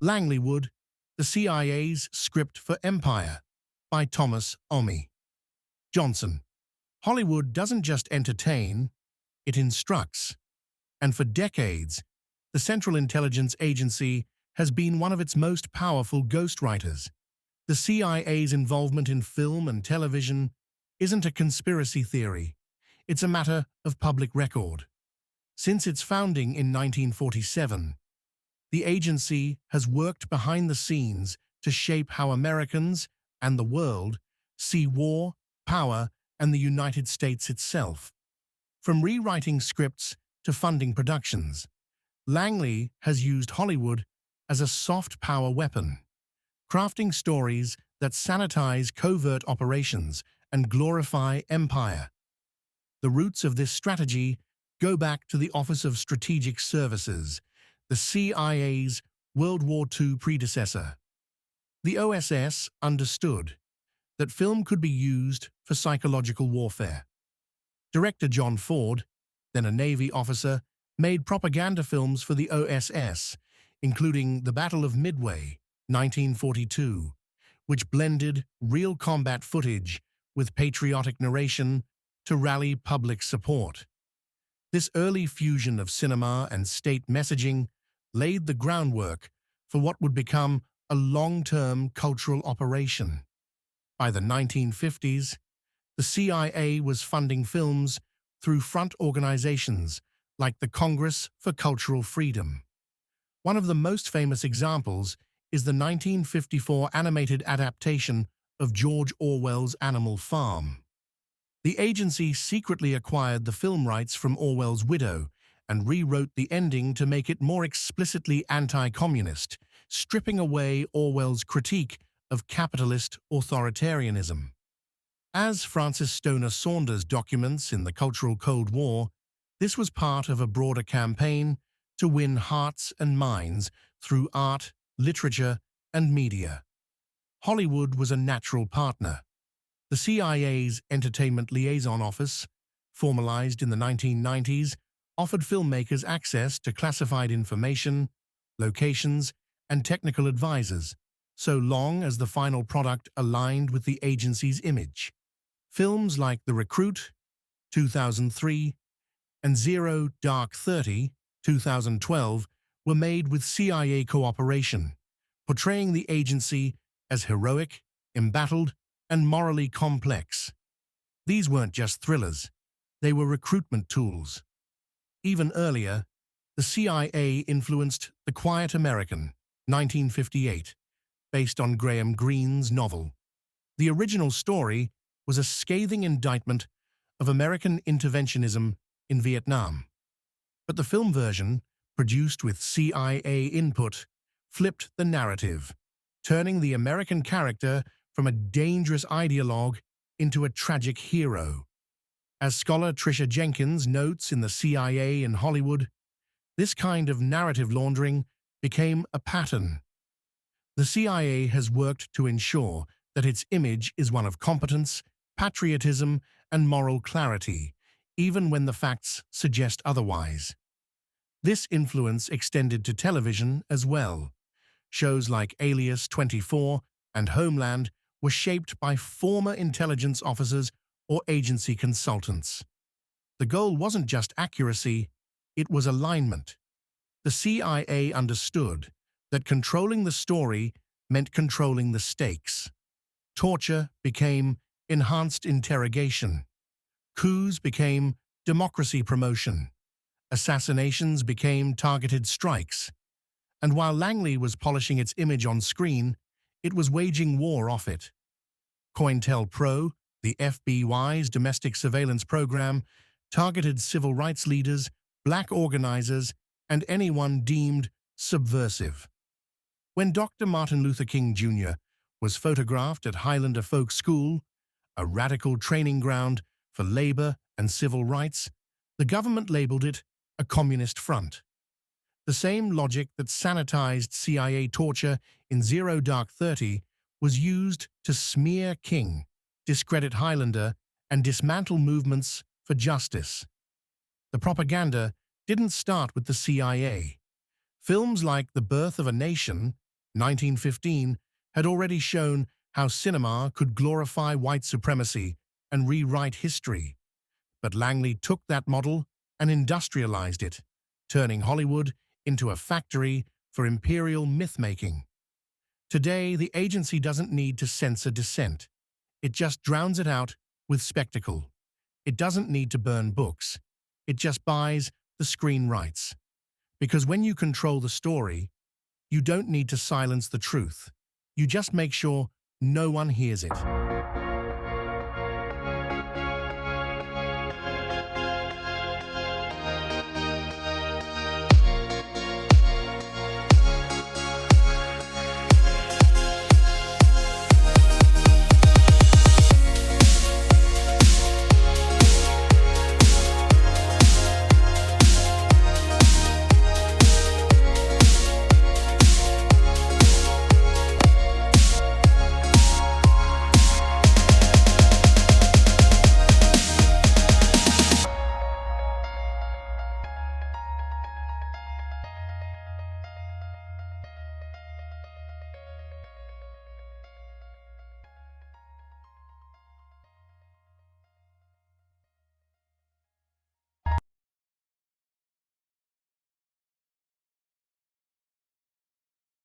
Langley Wood, The CIA's Script for Empire, by Thomas Omi. Johnson. Hollywood doesn't just entertain, it instructs. And for decades, the Central Intelligence Agency has been one of its most powerful ghostwriters. The CIA's involvement in film and television isn't a conspiracy theory. It's a matter of public record. Since its founding in 1947, the agency has worked behind the scenes to shape how Americans and the world see war, power, and the United States itself. From rewriting scripts to funding productions, Langley has used Hollywood as a soft power weapon, crafting stories that sanitize covert operations and glorify empire. The roots of this strategy go back to the Office of Strategic Services, the CIA's World War II predecessor. The OSS understood that film could be used for psychological warfare. Director John Ford, then a Navy officer, made propaganda films for the OSS, including The Battle of Midway, 1942, which blended real combat footage with patriotic narration to rally public support. This early fusion of cinema and state messaging laid the groundwork for what would become a long-term cultural operation. By the 1950s, the CIA was funding films through front organizations like the Congress for Cultural Freedom. One of the most famous examples is the 1954 animated adaptation of George Orwell's Animal Farm. The agency secretly acquired the film rights from Orwell's widow and rewrote the ending to make it more explicitly anti-communist, stripping away Orwell's critique of capitalist authoritarianism. As Francis Stoner Saunders documents in The Cultural Cold War, this was part of a broader campaign to win hearts and minds through art, literature, and media. Hollywood was a natural partner. The CIA's Entertainment Liaison Office, formalized in the 1990s, offered filmmakers access to classified information, locations, and technical advisors, so long as the final product aligned with the agency's image. Films like The Recruit, 2003, and Zero Dark 30, 2012, were made with CIA cooperation, portraying the agency as heroic, embattled, and morally complex. These weren't just thrillers, they were recruitment tools. Even earlier, the CIA influenced The Quiet American, 1958, based on Graham Greene's novel. The original story was a scathing indictment of American interventionism in Vietnam. But the film version, produced with CIA input, flipped the narrative, turning the American character from a dangerous ideologue into a tragic hero. As scholar Tricia Jenkins notes in The CIA in Hollywood, this kind of narrative laundering became a pattern. The CIA has worked to ensure that its image is one of competence, patriotism, and moral clarity, even when the facts suggest otherwise. This influence extended to television as well. Shows like Alias 24 and Homeland were shaped by former intelligence officers or agency consultants. The goal wasn't just accuracy, it was alignment. The CIA understood that controlling the story meant controlling the stakes. Torture became enhanced interrogation. Coups became democracy promotion. Assassinations became targeted strikes. And while Langley was polishing its image on screen, it was waging war off it. COINTELPRO, the FBI's domestic surveillance program, targeted civil rights leaders, black organizers, and anyone deemed subversive. When Dr. Martin Luther King Jr. was photographed at Highlander Folk School, a radical training ground for labor and civil rights, the government labeled it a communist front. The same logic that sanitized CIA torture in Zero Dark 30 was used to smear King, discredit Highlander, and dismantle movements for justice. The propaganda didn't start with the CIA. Films like The Birth of a Nation, 1915 had already shown how cinema could glorify white supremacy and rewrite history. But Langley took that model and industrialized it, turning Hollywood into a factory for imperial myth-making. Today, the agency doesn't need to censor dissent. It just drowns it out with spectacle. It doesn't need to burn books. It just buys the screen rights. Because when you control the story, you don't need to silence the truth. You just make sure no one hears it.